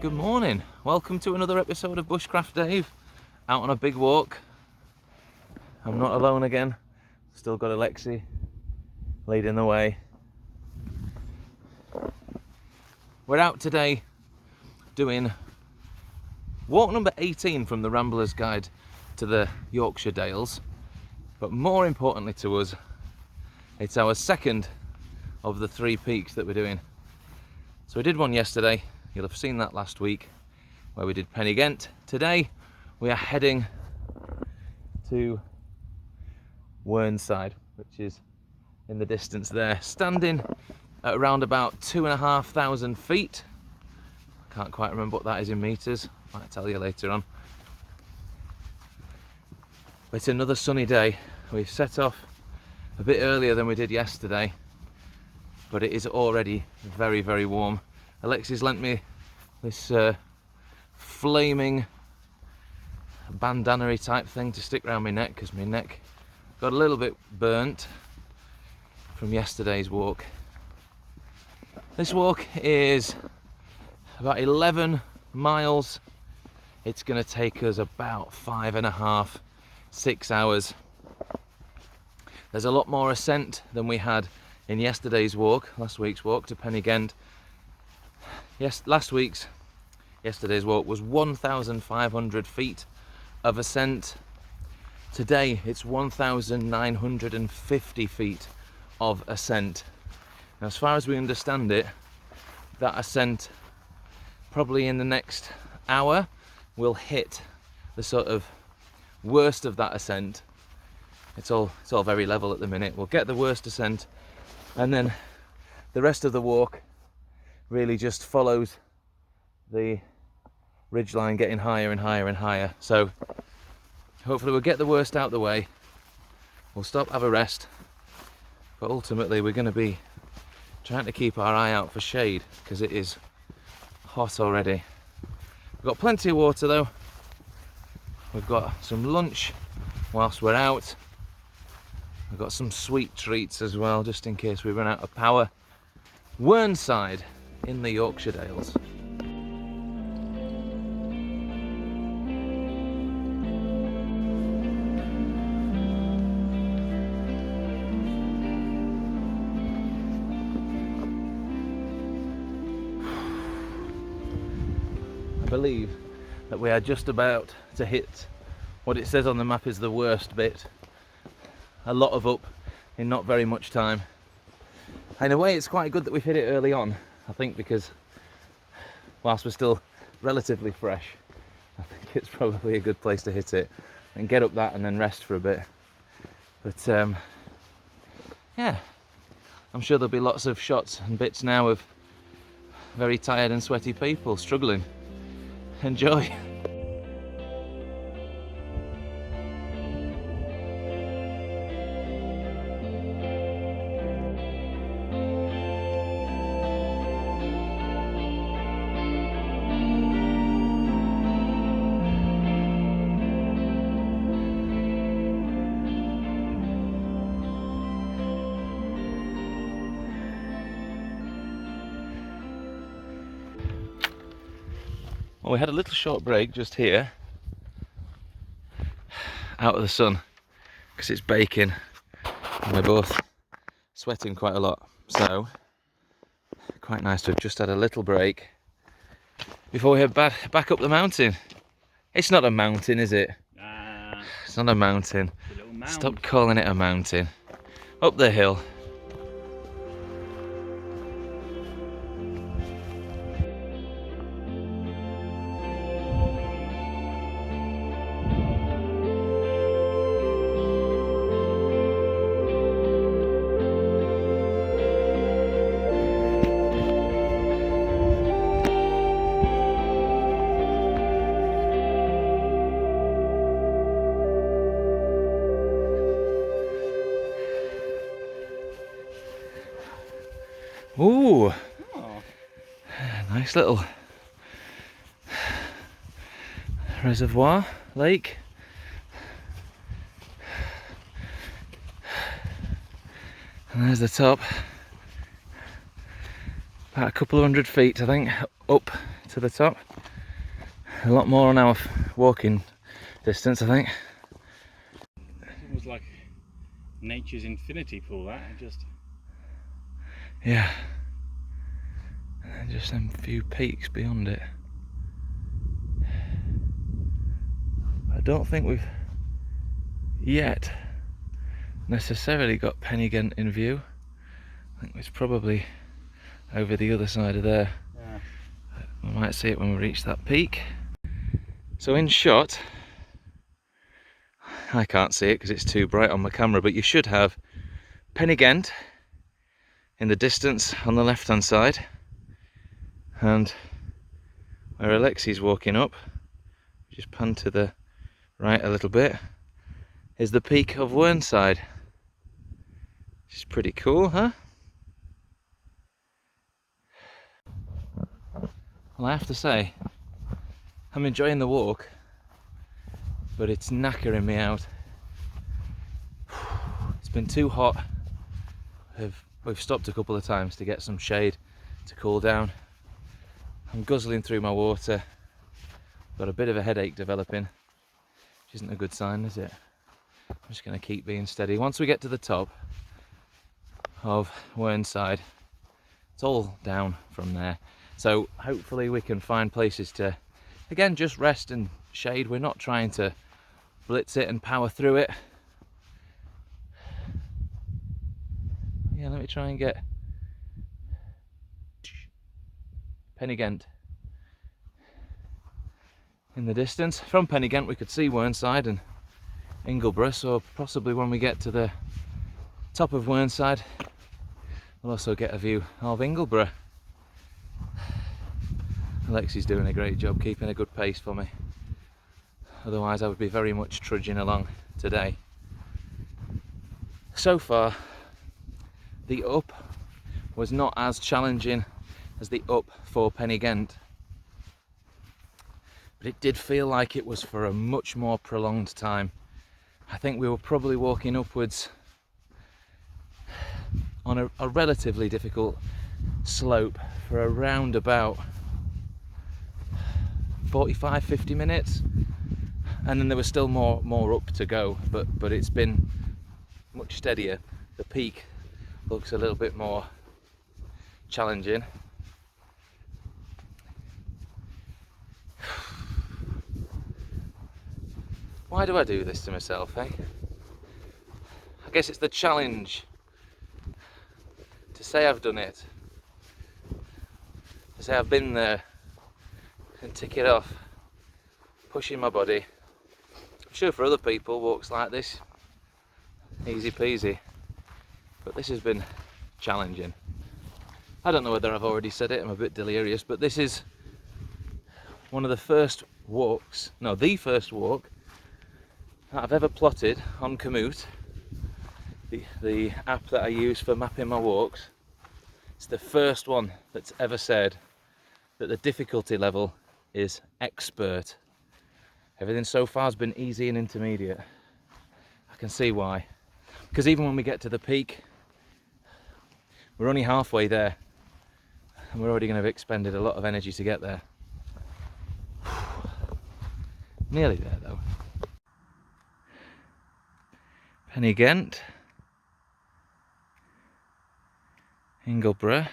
Good morning, welcome to another episode of Bushcraft Dave, out on a big walk. I'm not alone again, still got Alexi leading the way. We're out today doing walk number 18 from the Rambler's Guide to the Yorkshire Dales, but more importantly to us, it's our second of the 3 peaks that we're doing. So we did one yesterday. You'll have seen that last week where we did Pennygent. Today we are heading to Whernside, which is in the distance there, standing at around about 2,500 feet. Can't quite remember what that is in meters, might tell you later on. But it's another sunny day. We've set off a bit earlier than we did yesterday, but it is already very, very warm. Alexi's lent me this flaming bandana-y type thing to stick around my neck because my neck got a little bit burnt from yesterday's walk. This walk is about 11 miles. It's going to take us about 5.5, 6 hours. There's a lot more ascent than we had in yesterday's walk, last week's walk to Pennygent. Yes, yesterday's walk was 1,500 feet of ascent. Today it's 1,950 feet of ascent. Now, as far as we understand it, that ascent probably in the next hour will hit the sort of worst of that ascent. It's all very level at the minute. We'll get the worst ascent, and then the rest of the walk really just follows the ridgeline getting higher and higher and higher. So hopefully we'll get the worst out the way. We'll stop, have a rest, but ultimately we're going to be trying to keep our eye out for shade because it is hot already. We've got plenty of water though. We've got some lunch whilst we're out. We've got some sweet treats as well, just in case we run out of power. Whernside in the Yorkshire Dales. I believe that we are just about to hit what it says on the map is the worst bit. A lot of up in not very much time. In a way, it's quite good that we've hit it early on, I think, because whilst we're still relatively fresh, I think it's probably a good place to hit it and get up that and then rest for a bit. But yeah, I'm sure there'll be lots of shots and bits now of very tired and sweaty people struggling. Enjoy. Well, we had a little short break just here out of the sun because it's baking and we're both sweating quite a lot, so quite nice to have just had a little break before we head back up the mountain. It's not a mountain, is it? Nah, it's not a mountain. it's a little mound. Stop calling it a mountain. Up the hill. Ooh, Oh, nice little reservoir, lake. And there's the top. About a couple of 100 feet, I think, up to the top. a lot more on our walking distance, I think. It was like nature's infinity pool, that. Yeah. And then just some few peaks beyond it. I don't think we've yet necessarily got Pennygent in view. I think it's probably over the other side of there. Yeah. We might see it when we reach that peak. So in shot, I can't see it because it's too bright on my camera, but you should have Pennygent in the distance on the left hand side, and where Alexi's walking up, just pan to the right a little bit, is the peak of Whernside. Which is pretty cool, huh? Well, I have to say, I'm enjoying the walk, but it's knackering me out. It's been too hot. We've stopped a couple of times to get some shade to cool down. I'm guzzling through my water. Got a bit of a headache developing, which isn't a good sign, is it? I'm just going to keep being steady. Once we get to the top of Whernside, it's all down from there. So hopefully we can find places to, again, just rest and shade. We're not trying to blitz it and power through it. Yeah, let me try and get Pennygent in the distance. From Pennygent we could see Whernside and Ingleborough, so possibly when we get to the top of Whernside we'll also get a view of Ingleborough. Alexi's doing a great job keeping a good pace for me, otherwise I would be very much trudging along today. So far the up was not as challenging as the up for Pennygent, but it did feel like it was for a much more prolonged time. I think we were probably walking upwards on a relatively difficult slope for around about 45-50 minutes, and then there was still more up to go, but it's been much steadier. The peak looks a little bit more challenging. Why do I do this to myself, eh? I guess it's the challenge to say I've done it, to say I've been there and tick it off, pushing my body. I'm sure for other people walks like this, easy peasy, but this has been challenging. I don't know whether I've already said it, I'm a bit delirious, but this is one of the first walks, no, the first walk that I've ever plotted on Komoot, the app that I use for mapping my walks. It's the first one that's ever said that the difficulty level is expert. Everything so far has been easy and intermediate. I can see why, because even when we get to the peak, we're only halfway there and we're already going to have expended a lot of energy to get there. Nearly there though. Pennygent, Ingleborough,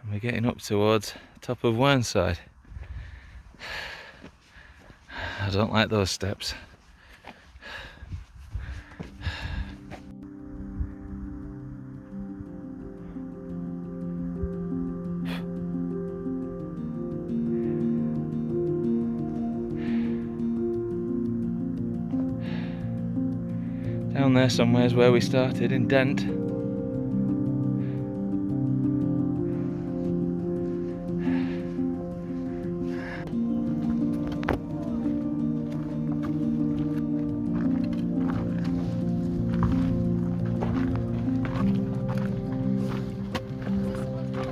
and we're getting up towards the top of Whernside. I don't like those steps. Down there somewhere is where we started, in Dent.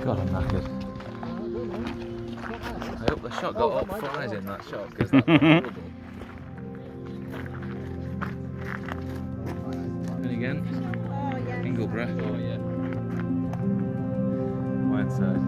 God, I'm knackered. I hope the shot got all flies in that shot, because that was horrible. And again, Ingleborough. Oh yeah. Whernside.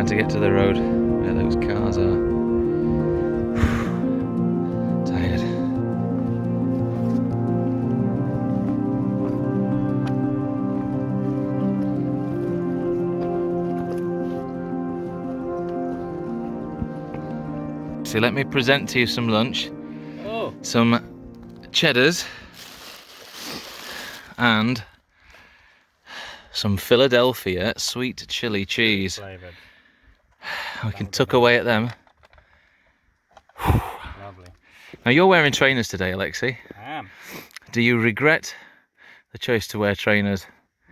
trying to get to the road where those cars are. Tired. So let me present to you some lunch. Oh. Some cheddars and some Philadelphia sweet chili cheese. Flavoured. We can tuck away at them. Lovely. Now you're wearing trainers today, Alexi. I am. Do you regret the choice to wear trainers?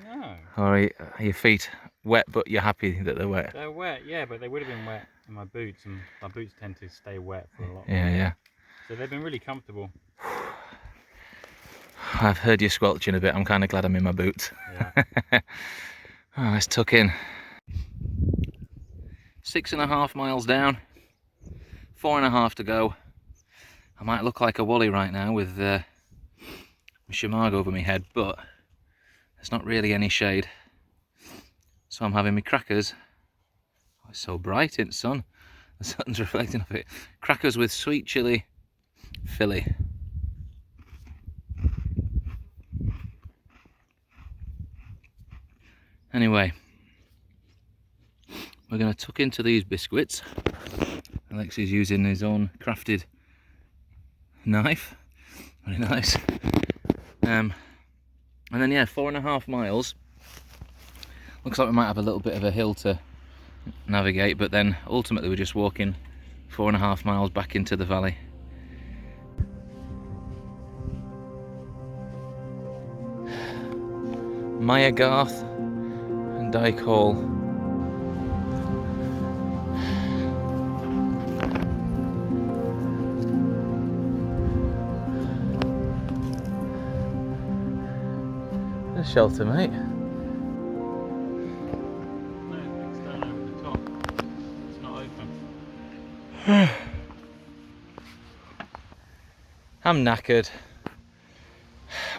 No. Or are your feet wet but you're happy that they're wet? They're wet, yeah, but they would have been wet in my boots, and my boots tend to stay wet for a lot Yeah, longer. yeah. So they've been really comfortable. I've heard you squelching a bit. I'm kind of glad I'm in my boots. Yeah. Oh, let's tuck in. 6.5 miles down, 4.5 to go. I might look like a wally right now with shemagh over my head, but there's not really any shade. So I'm having my crackers. Oh, it's so bright in the sun. The sun's reflecting off it. Crackers with sweet chili Philly. Anyway, we're going to tuck into these biscuits. Alexi's using his own crafted knife. Very nice. And then yeah, 4.5 miles. Looks like we might have a little bit of a hill to navigate, but then ultimately we're just walking 4.5 miles back into the valley. Meyagarth and Dyke Hall. A shelter, mate. No, it's down over the top. It's not open. I'm knackered.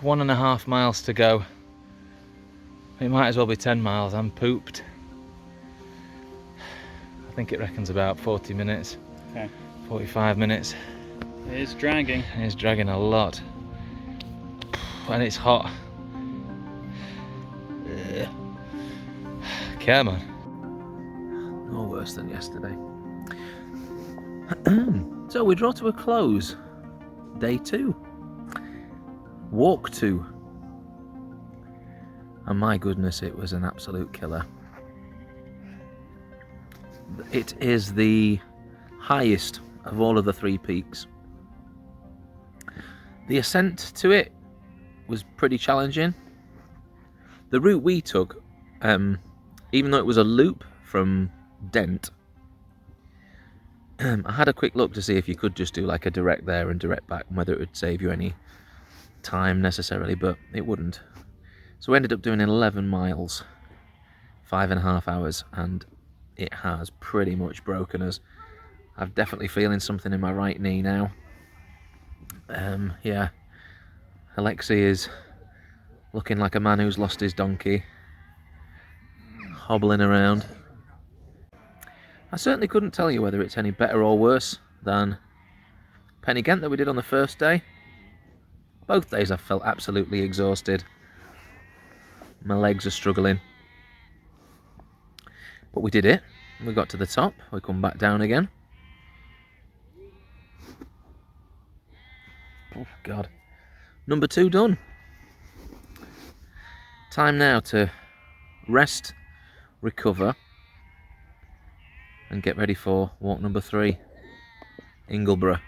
1.5 miles to go. It might as well be 10 miles. I'm pooped. I think it reckons about 40 minutes. Okay. 45 minutes. It is dragging. It's dragging a lot. And it's hot. Come on. No worse than yesterday. So we draw to a close. Day 2. Walk 2. And my goodness, it was an absolute killer. It is the highest of all of the 3 peaks. The ascent to it was pretty challenging. The route we took, even though it was a loop from Dent, I had a quick look to see if you could just do like a direct there and direct back, and whether it would save you any time necessarily, but it wouldn't. So we ended up doing 11 miles, 5.5 hours, and it has pretty much broken us. I'm definitely feeling something in my right knee now. Yeah, Alexi is looking like a man who's lost his donkey, hobbling around. I certainly couldn't tell you whether it's any better or worse than Penny Ghent that we did on the first day. Both days I felt absolutely exhausted. My legs are struggling. But we did it. We got to the top. We come back down again. Oh, God. Number 2 done. Time now to rest, recover, and get ready for walk number 3. Ingleborough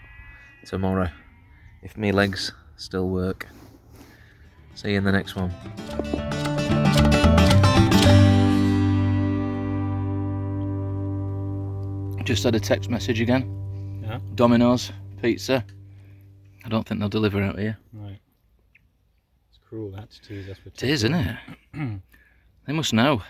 tomorrow, if my legs still work. See you in the next one. Just had a text message again. Yeah. Domino's pizza. I don't think they'll deliver out here. Right. It's cruel that to tease us for It is, isn't it? They must know.